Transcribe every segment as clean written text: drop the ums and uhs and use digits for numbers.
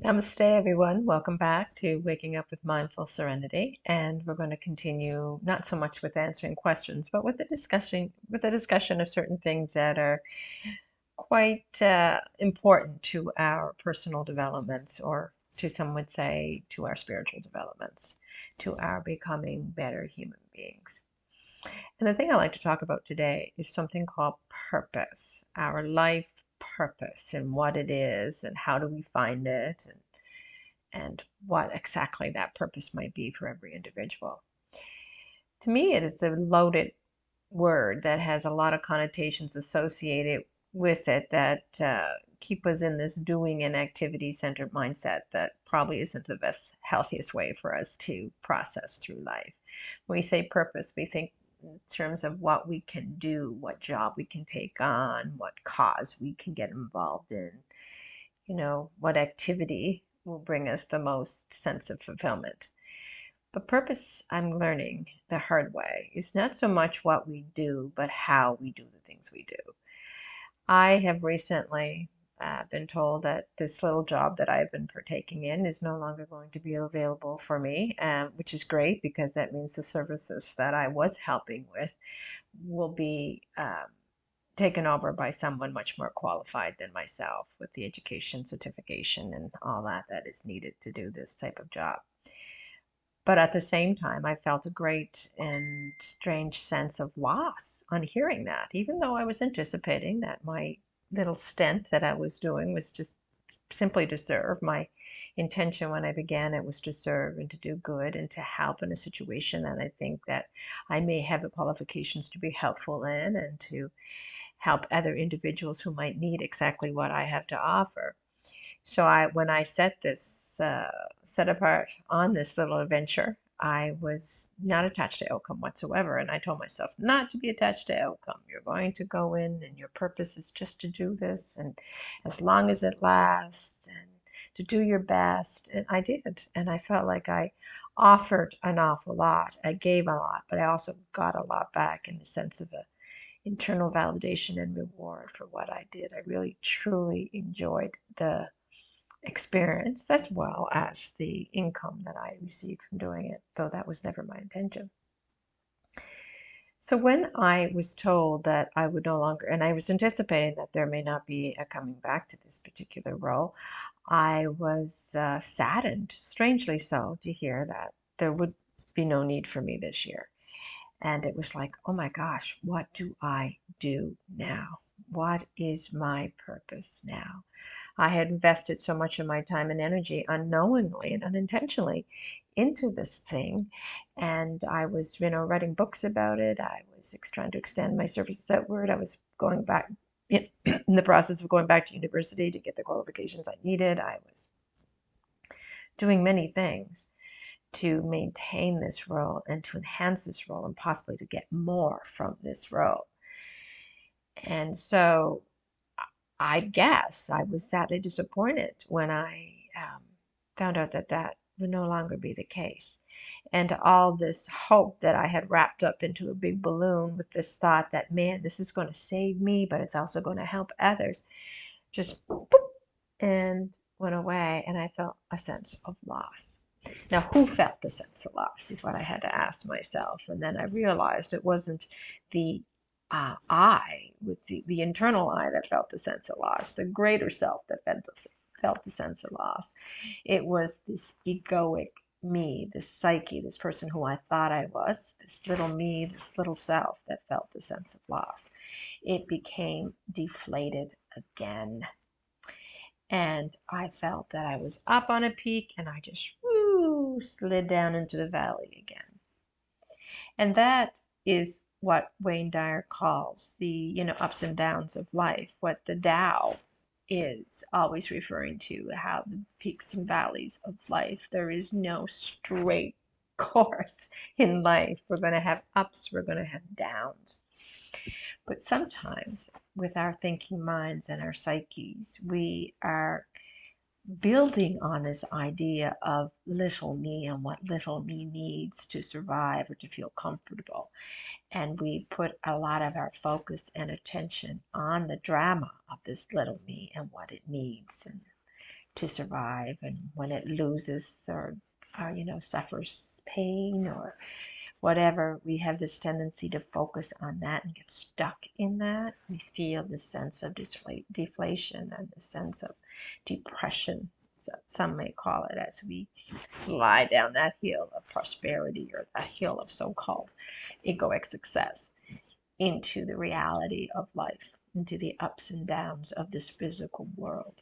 Namaste, everyone. Welcome back to Waking Up with Mindful Serenity, and we're going to continue not so much with answering questions, but with the discussion of certain things that are quite important to our personal developments, or to some would say to our spiritual developments, to our becoming better human beings. And the thing I like to talk about today is something called purpose, our life purpose, and what it is, and how do we find it, and what exactly that purpose might be for every individual. To me, it is a loaded word that has a lot of connotations associated with it that keep us in this doing and activity centered mindset that probably isn't the best, healthiest way for us to process through life. When we say purpose, we think in terms of what we can do, what job we can take on, what cause we can get involved in, what activity will bring us the most sense of fulfillment. But purpose, I'm learning the hard way, is not so much what we do, but how we do the things we do. I have recently been told that this little job that I've been partaking in is no longer going to be available for me, which is great because that means the services that I was helping with will be taken over by someone much more qualified than myself with the education, certification, and all that is needed to do this type of job. But at the same time, I felt a great and strange sense of loss on hearing that, even though I was anticipating that my little stint that I was doing was just simply to serve. My intention when I began it was to serve and to do good and to help in a situation that I think that I may have the qualifications to be helpful in, and to help other individuals who might need exactly what I have to offer. So when I set apart on this little adventure, I was not attached to outcome whatsoever. And I told myself not to be attached to outcome. You're going to go in and your purpose is just to do this, and as long as it lasts, and to do your best. And I did. And I felt like I offered an awful lot. I gave a lot, but I also got a lot back in the sense of a internal validation and reward for what I did. I really truly enjoyed the experience as well as the income that I received from doing it, though that was never my intention. So when I was told that I would no longer, and I was anticipating that there may not be a coming back to this particular role, I was saddened, strangely so, to hear that there would be no need for me this year. And it was like, oh my gosh, what do I do now? What is my purpose now? I had invested so much of my time and energy unknowingly and unintentionally into this thing. And I was, writing books about it. I was trying to extend my services outward. I was going back in the process of going back to university to get the qualifications I needed. I was doing many things to maintain this role and to enhance this role and possibly to get more from this role. And so I guess I was sadly disappointed when I found out that that would no longer be the case. And all this hope that I had wrapped up into a big balloon with this thought that, man, this is going to save me, but it's also going to help others, just boop, and went away. And I felt a sense of loss. Now, who felt the sense of loss is what I had to ask myself. And then I realized it wasn't the I, with the internal I, that felt the sense of loss, the greater self that felt the sense of loss. It was this egoic me, this psyche, this person who I thought I was, this little me, this little self that felt the sense of loss. It became deflated again. And I felt that I was up on a peak and I just slid down into the valley again. And that is what Wayne Dyer calls the, ups and downs of life, what the Tao is always referring to, how the peaks and valleys of life. There is no straight course in life. We're going to have ups, we're going to have downs. But sometimes with our thinking minds and our psyches, we are building on this idea of little me and what little me needs to survive or to feel comfortable. And we put a lot of our focus and attention on the drama of this little me and what it needs. And to survive. And when it loses or suffers pain or whatever, we have this tendency to focus on that and get stuck in that. We feel this sense of deflation and the sense of depression, so some may call it, as we slide down that hill of prosperity or that hill of so-called egoic success into the reality of life, into the ups and downs of this physical world,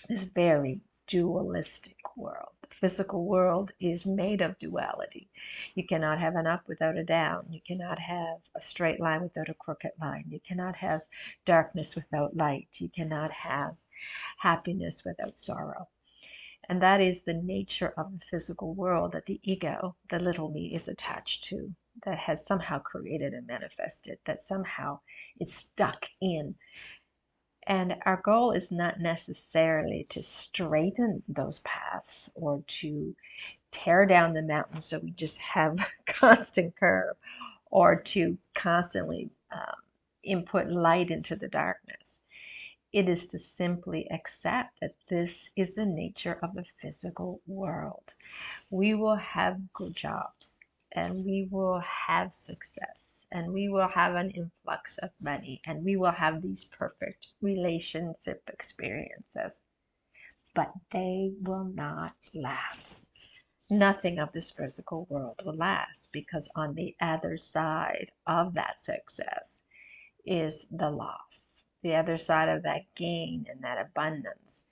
this very dualistic world. The physical world is made of duality. You cannot have an up without a down. You cannot have a straight line without a crooked line. You cannot have darkness without light. You cannot have happiness without sorrow. And that is the nature of the physical world that the ego, the little me, is attached to, that has somehow created and manifested, that somehow is stuck in. And our goal is not necessarily to straighten those paths or to tear down the mountain so we just have a constant curve, or to constantly input light into the darkness. It is to simply accept that this is the nature of the physical world. We will have good jobs, and we will have success, and we will have an influx of money, and we will have these perfect relationship experiences, but they will not last. Nothing of this physical world will last, because on the other side of that success is the loss. The other side of that gain and that abundance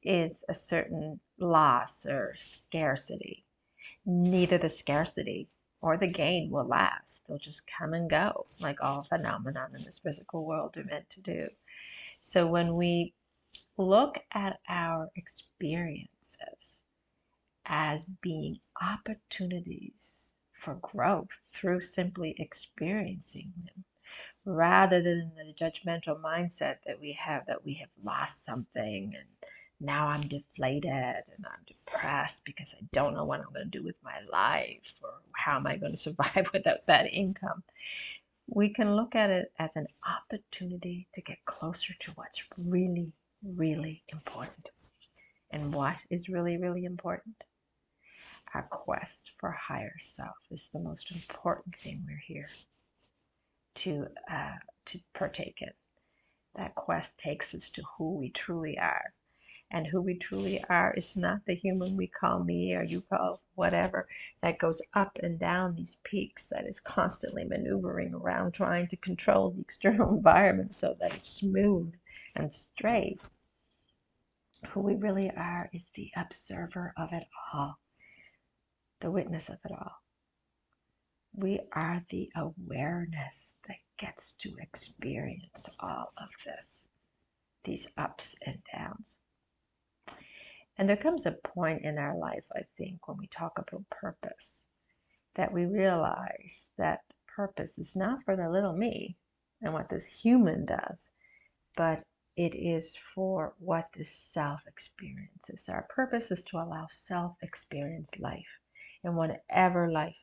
is a certain loss or scarcity. Neither the scarcity or the gain will last. They'll just come and go, like all phenomena in this physical world are meant to do. So when we look at our experiences as being opportunities for growth through simply experiencing them, rather than the judgmental mindset that we have lost something and now I'm deflated and I'm depressed because I don't know what I'm going to do with my life, or how am I going to survive without that income. We can look at it as an opportunity to get closer to what's really, really important. And what is really, really important? Our quest for higher self is the most important thing we're here to partake in. That quest takes us to who we truly are. And who we truly are is not the human we call me or you call whatever, that goes up and down these peaks, that is constantly maneuvering around trying to control the external environment so that it's smooth and straight. Who we really are is the observer of it all, the witness of it all. We are the awareness that gets to experience all of this, these ups and downs. And there comes a point in our life, I think, when we talk about purpose, that we realize that purpose is not for the little me and what this human does, but it is for what this self experiences. Our purpose is to allow self-experience life, and whatever life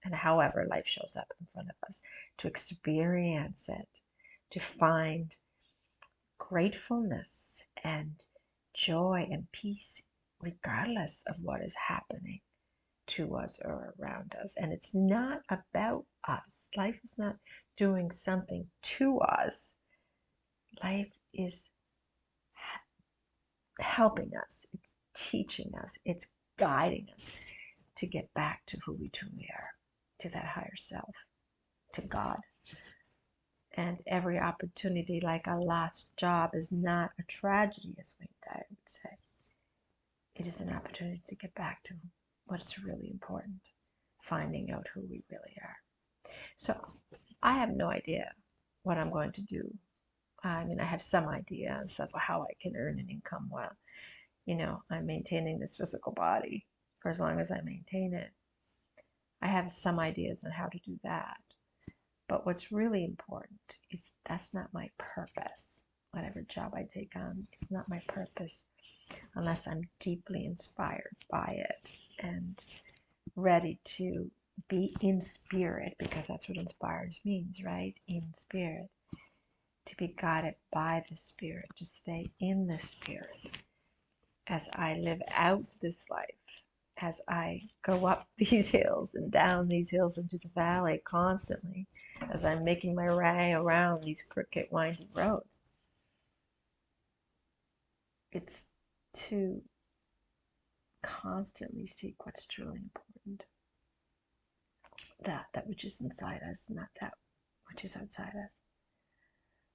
and however life shows up in front of us, to experience it, to find gratefulness and joy and peace regardless of what is happening to us or around us. And it's not about us. Life is not doing something to us. Life is helping us. It's teaching us. It's guiding us to get back to who we truly are, to that higher self, to God. And every opportunity, like a lost job, is not a tragedy, as Dyer would say. It is an opportunity to get back to what's really important, finding out who we really are. So I have no idea what I'm going to do. I mean, I have some idea and stuff of how I can earn an income while, I'm maintaining this physical body for as long as I maintain it. I have some ideas on how to do that. But what's really important is that's not my purpose. Whatever job I take on is not my purpose unless I'm deeply inspired by it and ready to be in spirit, because that's what inspires means, right? In spirit. To be guided by the Spirit, to stay in the Spirit. as I live out this life, as I go up these hills and down these hills into the valley constantly, as I'm making my way around these crooked, winding roads, it's to constantly seek what's truly important. That which is inside us, not that which is outside us.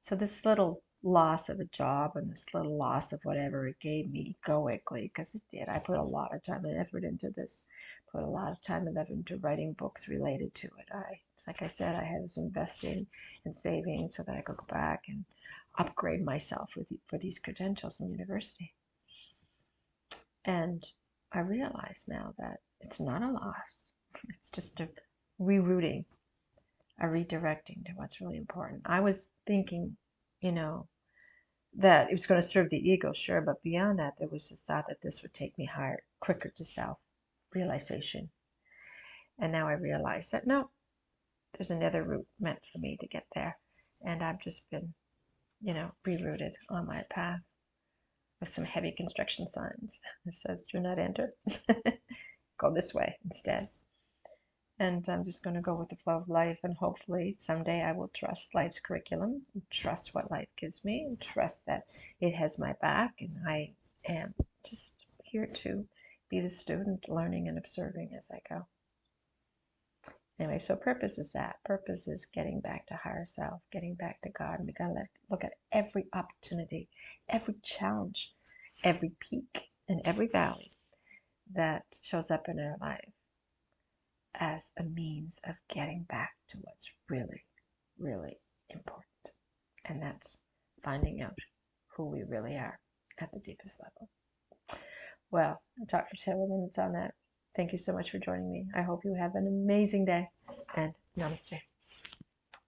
So this little loss of a job and this little loss of whatever it gave me egoically, because it did. I put a lot of time and effort into this, put a lot of time and effort into writing books related to it. It's like I said, I was investing and saving so that I could go back and upgrade myself for these credentials in university. And I realize now that it's not a loss. It's just a rerouting, a redirecting to what's really important. I was thinking, that it was going to serve the ego, sure, but beyond that, there was this thought that this would take me higher, quicker to self-realization. And now I realize that no, there's another route meant for me to get there. And I've just been, rerouted on my path with some heavy construction signs that says, do not enter. Go this way instead. And I'm just going to go with the flow of life, and hopefully someday I will trust life's curriculum, trust what life gives me, and trust that it has my back, and I am just here to be the student, learning and observing as I go. Anyway, so purpose is that. Purpose is getting back to higher self, getting back to God, and we gotta look at every opportunity, every challenge, every peak, and every valley that shows up in our life as a means of getting back to what's really, really important. And that's finding out who we really are at the deepest level. Well, I talked for 10 minutes on that. Thank you so much for joining me. I hope you have an amazing day, and namaste.